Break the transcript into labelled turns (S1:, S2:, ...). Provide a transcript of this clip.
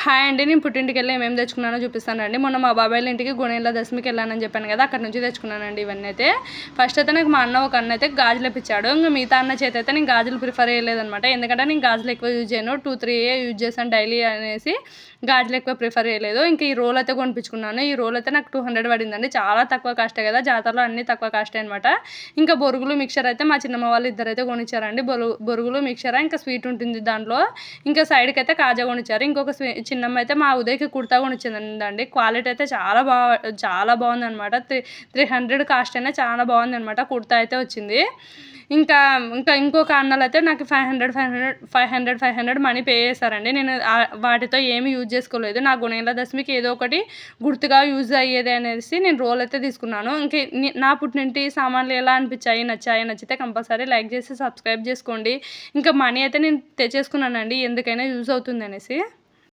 S1: Hi అండి. నేను పుట్టింటికెళ్ళి ఏమేమి తెచ్చుకున్నానో చూపిస్తానండి. మొన్న మా బాబాయ్ ఇంటికి గుణేళ్ళ దశమికి వెళ్ళానని చెప్పాను కదా, అక్కడ నుంచి తెచ్చుకున్నానండి ఇవన్నీ అయితే. ఫస్ట్ అయితే నాకు మా అన్న ఒక అన్న అయితే గాజులు ఇప్పించాడు. ఇంకా మిగతా అన్న చేత అయితే నేను గాజులు ప్రిఫర్ చేయలేదనమాట. ఎందుకంటే నేను గాజులు ఎక్కువ యూజ్ చేయను, 2-3 యూజ్ చేశాను డైలీ అనేసి గాజులు ఎక్కువ ప్రిఫర్ చేయలేదు. ఇంకా ఈ రోల్ అయితే కొనిపించుకున్నాను. ఈ రోల్ అయితే నాకు 200 పడిందండి. చాలా తక్కువ కాస్టే కదా, జాతరలో అన్నీ తక్కువ కాస్టే అనమాట. ఇంకా బొరుగులు మిక్చర్ అయితే మా చిన్నమ్మ వాళ్ళు ఇద్దరైతే కొనిచ్చారండి. బొరుగులు మిక్చర్ ఇంకా స్వీట్ ఉంటుంది దాంట్లో. ఇంకా సైడ్కి అయితే కాజా కొనిచ్చారు. ఇంకొక చిన్నమ్మ అయితే మా ఉదయ్కి కుర్తా కొనిచ్చిందండి. క్వాలిటీ అయితే చాలా బాగుందనమాట. 300 కాస్ట్ అయినా చాలా బాగుందనమాట. కుర్తా అయితే వచ్చింది. ఇంకొక అన్నలు అయితే నాకు 500 మనీ పే చేశారండి. నేను వాటితో ఏమీ యూజ్ చేసుకోలేదు. నా గుణేళ్ళ దశమికి ఏదో ఒకటి గుర్తుగా యూజ్ అయ్యేది అనేసి నేను రోల్ అయితే తీసుకున్నాను. నా పుట్టినింటి సామాన్లు ఎలా నచ్చితే కంపల్సరీ లైక్ చేసి సబ్స్క్రైబ్ చేసుకోండి. ఇంకా మనీ అయితే నేను తెచ్చేసుకున్నానండి, ఎందుకైనా యూజ్ అవుతుంది అనేసి.